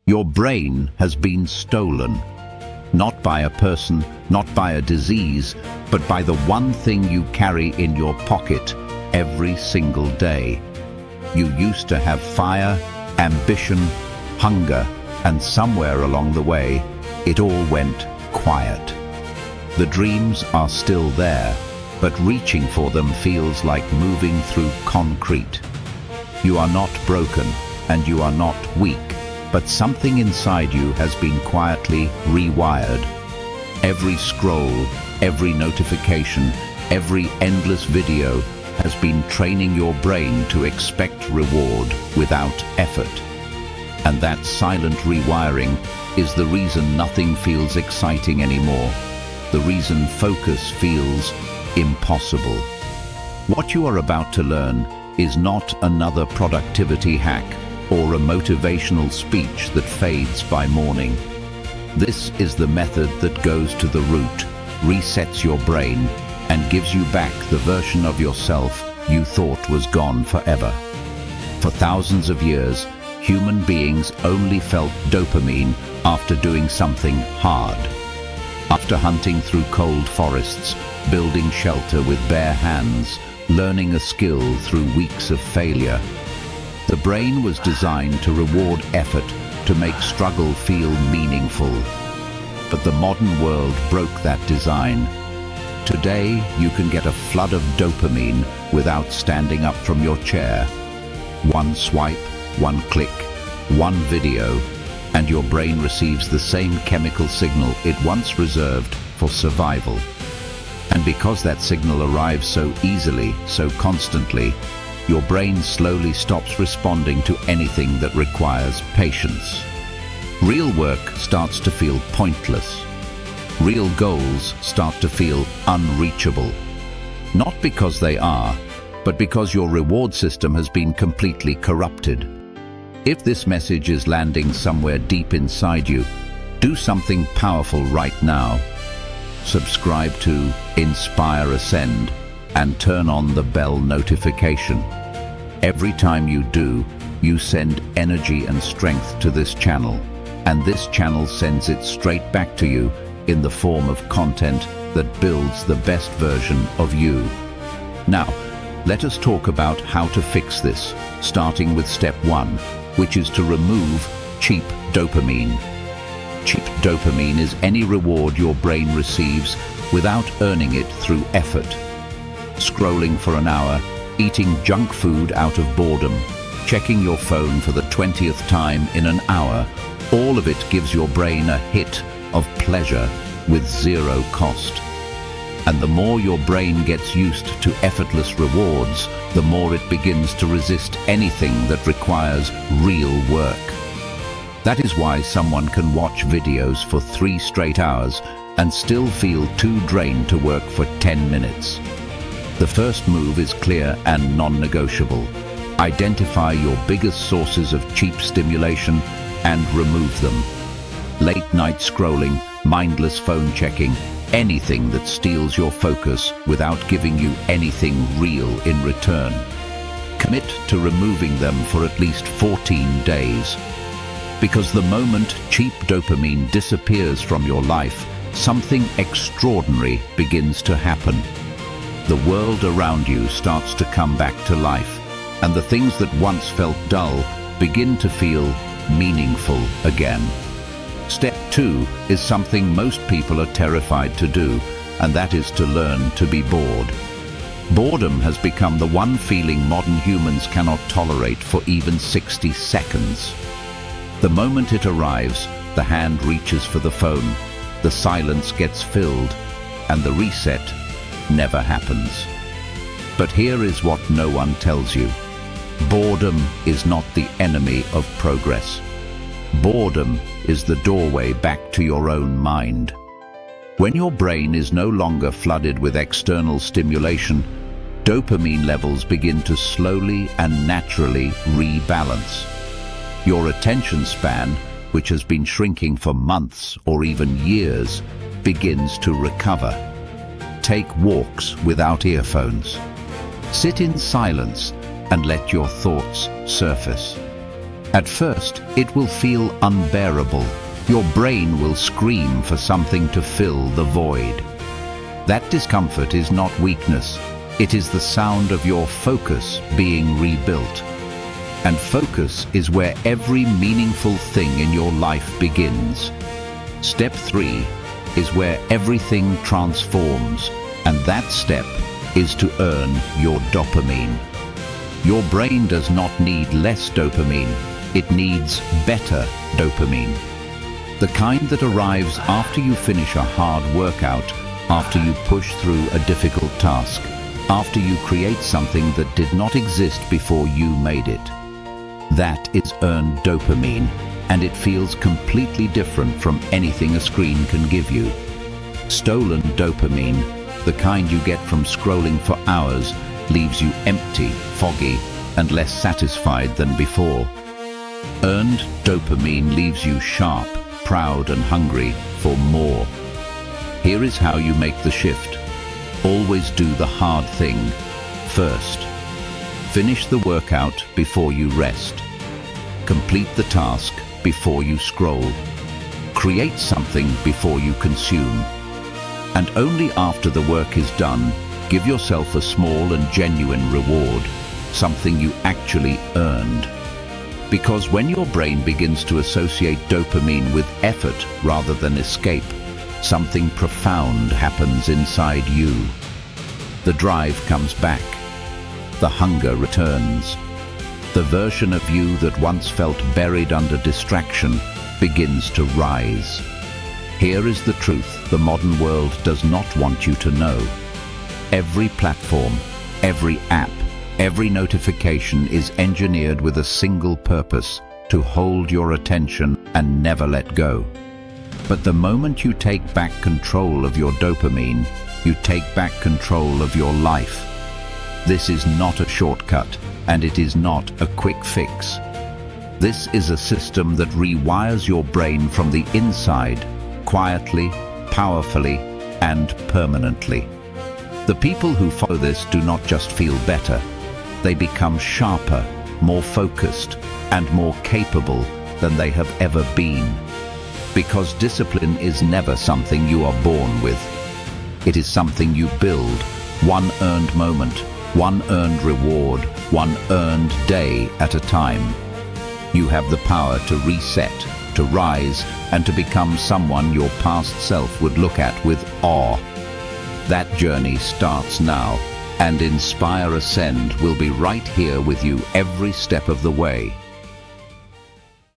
Your brain has been stolen, not by a person, not by a disease, but by the one thing you carry in your pocket every single day. You used to have fire, ambition, hunger, and somewhere along the way, it all went quiet. The dreams are still there, but reaching for them feels like moving through concrete. You are not broken, and you are not weak, but something inside you has been quietly rewired. Every scroll, every notification, every endless video has been training your brain to expect reward without effort. And that silent rewiring is the reason nothing feels exciting anymore, the reason focus feels impossible. What you are about to learn is not another productivity hack or a motivational speech that fades by morning. This is the method that goes to the root, resets your brain, and gives you back the version of yourself you thought was gone forever. For thousands of years, human beings only felt dopamine after doing something hard. After hunting through cold forests, building shelter with bare hands, learning a skill through weeks of failure. The brain was designed to reward effort, to make struggle feel meaningful. But the modern world broke that design. Today, you can get a flood of dopamine without standing up from your chair. One swipe, one click, one video, and your brain receives the same chemical signal it once reserved for survival. And because that signal arrives so easily, so constantly, your brain slowly stops responding to anything that requires patience. Real work starts to feel pointless. Real goals start to feel unreachable. Not because they are, but because your reward system has been completely corrupted. If this message is landing somewhere deep inside you, do something powerful right now. Subscribe to Inspire Ascend and turn on the bell notification. Every time you do, you send energy and strength to this channel, and this channel sends it straight back to you in the form of content that builds the best version of you. Now, let us talk about how to fix this, starting with step 1, which is to remove cheap dopamine. Cheap dopamine is any reward your brain receives without earning it through effort. Scrolling for an hour, eating junk food out of boredom, checking your phone for the 20th time in an hour, all of it gives your brain a hit of pleasure with zero cost. And the more your brain gets used to effortless rewards, the more it begins to resist anything that requires real work. That is why someone can watch videos for 3 straight hours and still feel too drained to work for 10 minutes. The first move is clear and non-negotiable. Identify your biggest sources of cheap stimulation and remove them. Late night scrolling, mindless phone checking, anything that steals your focus without giving you anything real in return. Commit to removing them for at least 14 days. Because the moment cheap dopamine disappears from your life, something extraordinary begins to happen. The world around you starts to come back to life, and the things that once felt dull begin to feel meaningful again. Step 2 is something most people are terrified to do, and that is to learn to be bored. Boredom has become the one feeling modern humans cannot tolerate for even 60 seconds. The moment it arrives, the hand reaches for the phone, the silence gets filled, and the reset never happens. But here is what no one tells you. Boredom is not the enemy of progress. Boredom is the doorway back to your own mind. When your brain is no longer flooded with external stimulation, dopamine levels begin to slowly and naturally rebalance. Your attention span, which has been shrinking for months or even years, begins to recover. Take walks without earphones. Sit in silence and let your thoughts surface. At first, it will feel unbearable. Your brain will scream for something to fill the void. That discomfort is not weakness. It is the sound of your focus being rebuilt. And focus is where every meaningful thing in your life begins. Step 3 is where everything transforms, and that step is to earn your dopamine. Your brain does not need less dopamine, it needs better dopamine. The kind that arrives after you finish a hard workout, after you push through a difficult task, after you create something that did not exist before you made it. That is earned dopamine, and it feels completely different from anything a screen can give you. Stolen dopamine, the kind you get from scrolling for hours, leaves you empty, foggy, and less satisfied than before. Earned dopamine leaves you sharp, proud, and hungry for more. Here is how you make the shift. Always do the hard thing first. Finish the workout before you rest. Complete the task before you scroll. Create something before you consume. And only after the work is done, give yourself a small and genuine reward, something you actually earned. Because when your brain begins to associate dopamine with effort rather than escape, something profound happens inside you. The drive comes back. The hunger returns. The version of you that once felt buried under distraction begins to rise. Here is the truth the modern world does not want you to know. Every platform, every app, every notification is engineered with a single purpose: to hold your attention and never let go. But the moment you take back control of your dopamine, you take back control of your life. This is not a shortcut, and it is not a quick fix. This is a system that rewires your brain from the inside, quietly, powerfully, and permanently. The people who follow this do not just feel better. They become sharper, more focused, and more capable than they have ever been. Because discipline is never something you are born with. It is something you build, one earned moment, one earned reward, one earned day at a time. You have the power to reset, to rise, and to become someone your past self would look at with awe. That journey starts now, and Inspire Ascend will be right here with you every step of the way.